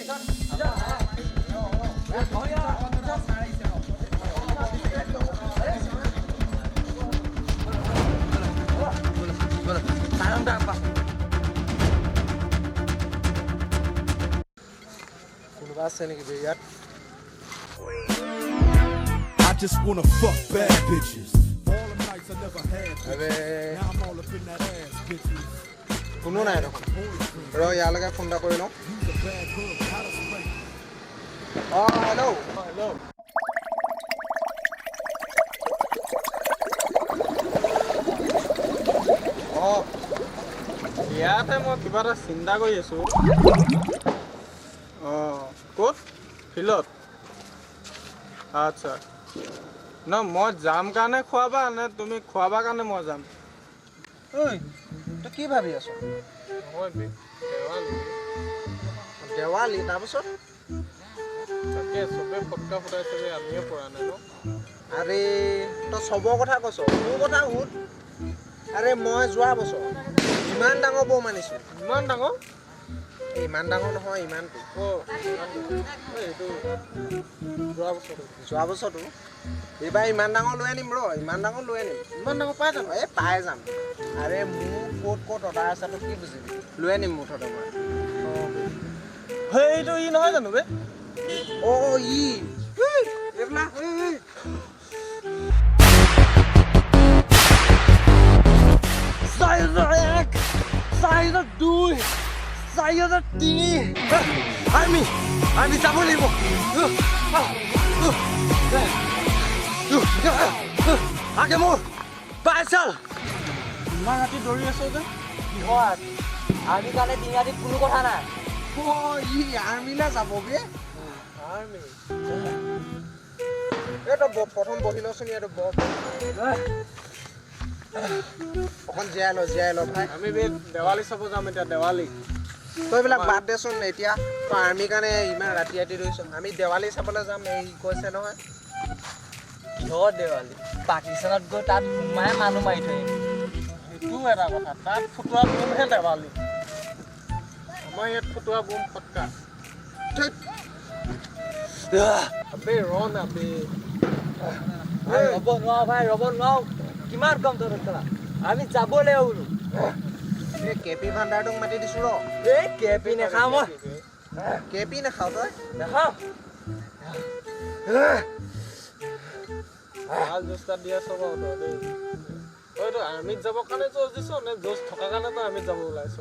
I just wanna fuck bad bitches. All the nights I never had bitches. Now I'm all up in that ass bitches. কোনো নাই দেখোন ৰ ইয়ালৈকে phone এটা কৰি লওঁ Use a bad hook, how to spray. Hello' ইয়াতে মই কিবা এটা চিন্তা কৰি আছোঁ ক'ত ফিল্ডত আচ্ছা ন মই যাম কাৰণে খোৱাবা নে তুমি খোৱাবা কাৰণে মই যাম ঐ তই কি ভাবি আছ দেৱালী তাৰপিছত তাকে চবে ফটকা ফুটাইছে আমিয়ে পৰা নাই ন আৰে তই চবৰ কথা কৈছ মোৰ কথা শুন আৰে মই যোৱা বছৰ ইমান ডাঙৰ বৌ মানিছোঁ ইমান ডাঙৰ ইমান ডাঙৰ নহয় ইমানটো এইটো যোৱা বছৰটো এইবাৰ ইমান ডাঙৰ লৈ আনিম ৰ ইমান ডাঙৰ লৈ আনিম ইমান ডাঙৰ পাই যাম এই পাই যাম আৰে মোৰ ক'ত অৰ্ডাৰ আছে তই কি বুজিবি লৈ আনিম মুঠতে মই সেইটো ই নহয় জানো বে ই এইবিলাক 402 যাব লাগিব আগে মোৰ পাইছাল ইমান ৰাতি দৌৰি আছো যে কিহত আৰ্মি কাৰণে দিন ৰাতি কোনো কথা নাই ই আৰ্মিলৈ যাবগে আৰ্মি এইটো প্ৰথম বহি লচোন ইয়াত অকণ জীয়াই ল ভাই আমি দেৱালী চাব যাম এতিয়া দেৱালী তই এইবিলাক বাদ দেচোন এতিয়া তই আৰ্মিৰ কাৰণে ইমান ৰাতি দৌৰিছ আমি দেৱালী চাবলৈ যাম এই কৈছে নহয় কিহৰ দেৱালী পাকিস্তানত গৈ তাত সোমাই মানুহ মাৰি থৈ সেইটো এটা কথা তাত ফুটোৱা বোমহে দেৱালী আমাৰ ইয়াত ফুটোৱা বোম ফটকা ৰ'ব নোৱাৰো ভাই ৰ'ব নোৱাৰো কিমান কম তহঁতৰ আমি যাব লাগিব বোলো এই কেপি ভাণ্ডাৰটোক মাতি দিছো ৰ এই কেপি নাখাওঁ মই কেপি নাখাওঁ তই নাখাওঁ ভাল জোচ দি আছ বাৰু তই তইতো আৰ্মিত যাবৰ কাৰণে জোচ দিছ নে জোচ থকাৰ কাৰণে তই আৰ্মিত যাব ওলাইছ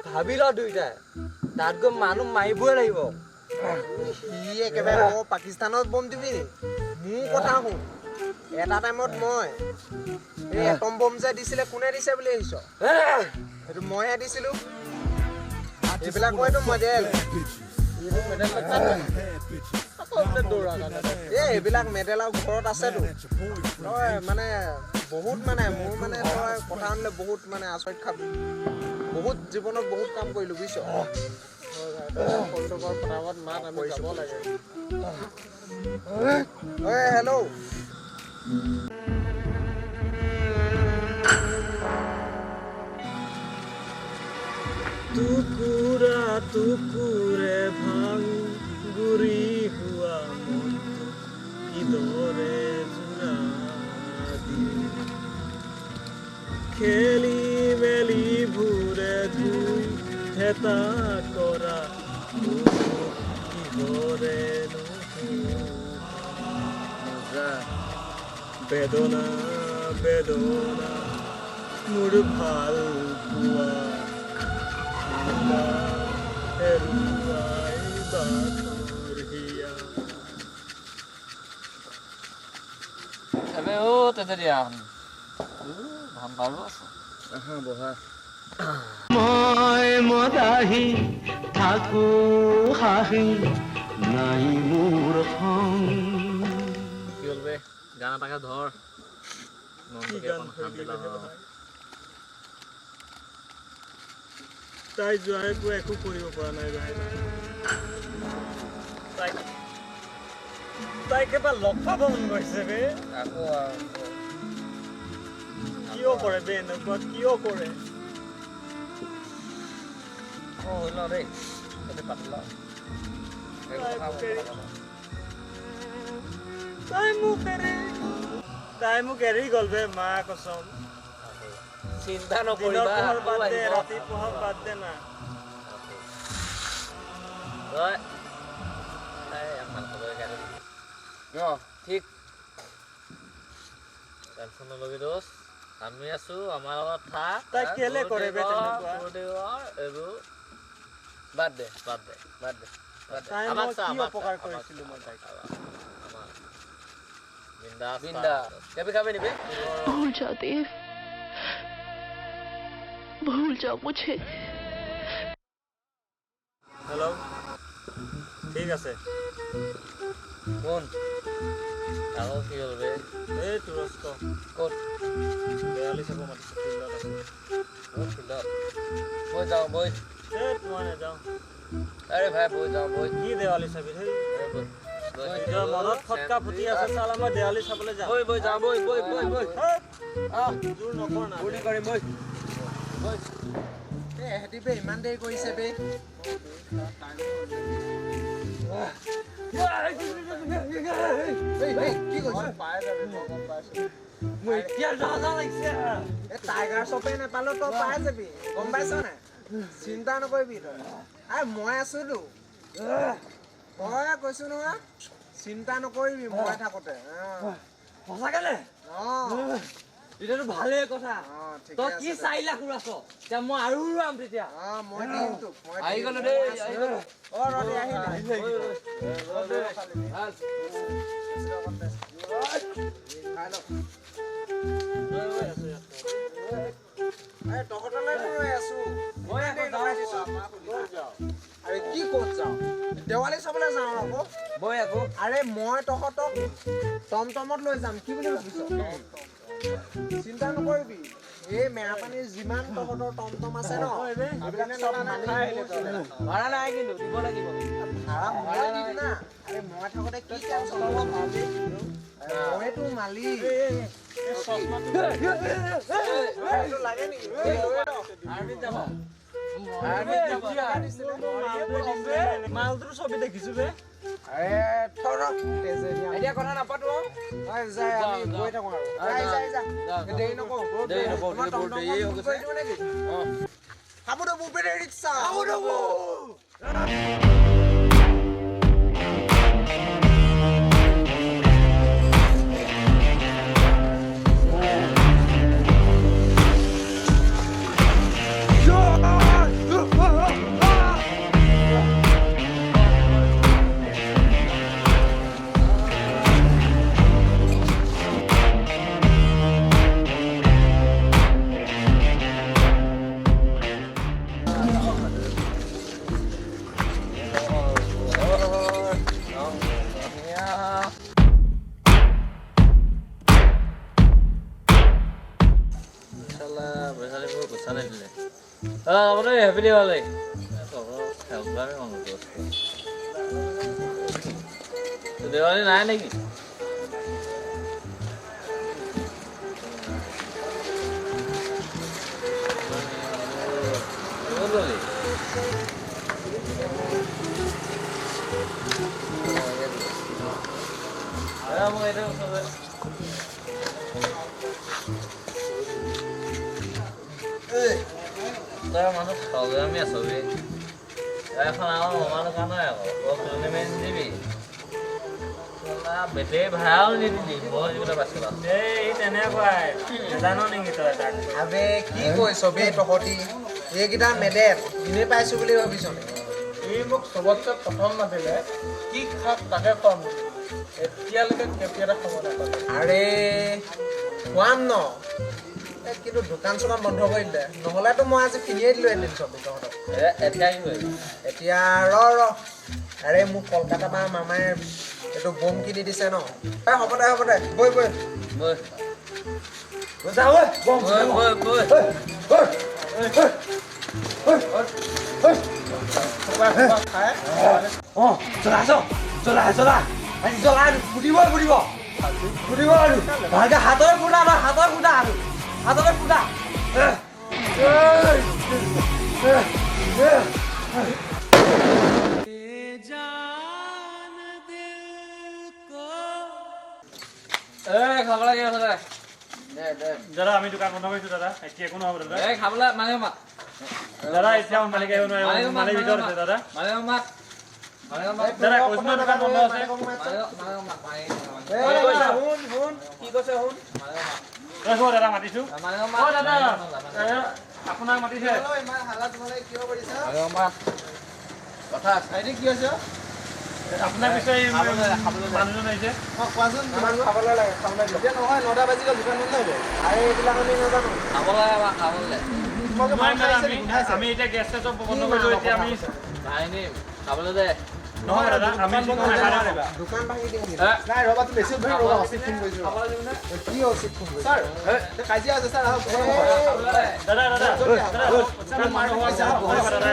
ভাবি ল দুইটাই তাত গৈ মানুহ মাৰিবই লাগিব সি একেবাৰে পাকিস্তানত বম দিবি মোৰ কথা শুন এটা টাইমত মই এই এটম বম যে দিছিলে কোনে দিছে বুলি আহিছ সেইটো মইহে দিছিলোঁ এইবিলাক কয়তো মডেল এইবিলাক মেডেল আৰু ঘৰত আছেতো তই মানে বহুত মানে মোৰ মানে তই কথা শুনিলে বহুত মানে আচৰিত খাবি বহুত জীৱনত বহুত কাম কৰিলোঁ বুজিছ মাত আমি যাব লাগে হেল্ল' টুকুৰা টুকুৰে ভাঙি গুৰি হোৱা মনটো কিদৰে জোৰা দি খেলি মেলি ভুৰে ধুই থেতা কৰা কিদৰে বেদনা বেদনা মোৰ ভাল পোৱা হেৰুৱাই বাটৰ হিয়া মই মদাহি থাকো হাঁহি নাই মোৰ কি হ'ল বে গান এটাকে ধৰ তাই যোৱাই একো কৰিব পৰা নাই তাই কিবা লগ পাব মন গৈছে বে কিয় কৰে বে এনেকুৱা কিয় কৰে দেই পাতিলা তাই মোক এৰি গ'ল বে মা কসম চিন্তা নকৰিবা ৰাতি পঢ়ক বাদ দে না ঠিক টেনচন নলবি দোষ আমি আছো আমাৰ লগত থাক তাই কেলে কৰে বে তেনেকুৱা এইবোৰ বাদ দে তাই আমাক মই চা কি আমাক অপকাৰ কৰিছিলো মই তাইক বিন্দাস কবি খাবে নিবে भूल जाओ देव भूल जाओ मुझे হেল্ল' ঠিক আছে কোন আকৌ কি হ'ল বে এই তুৰস্ক ক'ত দেৱালী চাব মাতিছে ফিল্ডত আছে ফিল্ডত বৈ যাওঁ বৈ এই তোমাৰ নাযাওঁ আৰে ভাই বৈ যাওঁ বৈ কি দেৱালী চাবি সেই নিজৰ মনত ফটকা ফুটি আছে চালা মই দেৱালী চাবলৈ যাওঁ বৈ যাওঁ বৈ জোৰ নকৰ না বৈ কৰিম বৈ এহেঁতি বে ইমান দেৰি কৰিছে বে কি কৈছ টাইগাৰ শ্বপে নাপালো তই পাই যাবি গম পাইছ নাই চিন্তা নকৰিবি তই মই আছোতো তই কৈছো নহয় চিন্তা নকৰিবি মই থাকোতে সঁচাকে নে এতিয়াতো ভালেই কথা তই কি 4 লাখ উৰাছ এতিয়া মই আৰু উৰাম তেতিয়া মই দিম তোক আহি গ'লো দেই আহি গ'লো ৰদে আহিলে তহঁতলৈ ৰৈ আছো মই আৰে কি ক'ত যাওঁ দেৱালী চাবলৈ যাওঁ আকৌ বৈ আকৌ আৰে মই তহঁতক টমটমত লৈ যাম কি বুলি ভাবিছ চিন্তা নকৰিবি এই মেৰাপানীৰ যিমান তহঁতৰ টমটম আছে ন ভাড়া নাই কিন্তু দিব লাগিব ভাড়া মই দিম না আৰে মই থাকোঁতে কি টেনচন ল'ব ভাবি মইতো মালিক লাগে নেকি মালটোৰ ছবি দেখিছো বে এতিয়া কথা নাপাতো যাই আমি গৈ থাকো আৰু দেৰি নকৰো খাব দেবো বেটেৰী ৰিক্সা খাব দেবো Happy Diwali. Diwali naik lagi. Diwali. Ya mau itu sobat. Saya masuk program ya sobat. Saya kenal mana kana ya kok. Waktu main TV. Nah, bete ভাল নিদি মই যেটা পাছিলা এই তেনেকুৱাই জানো নেকি তই তাক আবে কি কৈছ বে তহঁতি এইকেইটা মেডেল দিনে পাইছো বুলি ভাবিছ নেকি এই মোক চবতছে প্ৰথম মাতিলে কি খাক তাকে কম এতিয়ালৈকে কেতিয়াটা খাব নাপালে আৰে খুৱাম ন কিন্তু দোকান চোকান বন্ধ কৰি দিলে নহ'লেতো মই আজি কিনিয়ে দিলোঁ এদিন চব তহঁতক এতিয়া কি হয় এতিয়া ৰ আৰে মোক কলকাতা পৰা মামাই এইটো বম কিনি দিছে ন হ'ব দে বৈ বৈ যা ঐ বম বৈ জ্বলা আজি জ্বলা ফুটিব আৰু ভালকে হাতৰ ফুটা আৰু হাতলৈ ফুটা খাবলৈ কি আছে দে দাদা আমি দোকান বন্ধ কৰিছো দাদা এতিয়া একো নহ'ব দাদা খাবলৈ মালিক মাত দাদা এতিয়া মালিক আহিব নোৱাৰে মালিক ভিতৰত আছে দাদা মালিক মাত দাদা কৈছো নহয় দোকান বন্ধ আছে কি কৈছে শুন ৰ'ব দাদা মাতিছো দাদা আপোনাক মাতিছে ইমান হাল্লা তোমালোকে কিয় কৰিছা কথা আছে আইডি কি হৈছে আপোনাক বিচাৰি মানুহজন আহিছে কোৱাচোন খাবলৈ লাগে খাবলৈ এতিয়া নহয় 9টা বাজি গ'ল দোকান বন্ধ হ'ব আৰে এইবিলাক আমি নাজানো খাব লাগে বা খাবলৈ আমি এতিয়া গেছ চেছ বন্ধ কৰিলো এতিয়া আমি বাহিনী খাবলৈ দে নহয় দাদা আমি দোকান ভাঙি দিম নাই ৰবা তুমি বেছি ধৰি ৰবা অচিত ফোন কৰিছো কি অচিত ফোন কৰিছো ছাৰ কাজিয়া আছে ছাৰ আহক দাদা দাদা দাদা মাৰ দাদা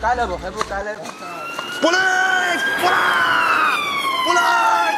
কাইলৈ হ'ব সেইবোৰ কাইলৈ Police! Police! Police!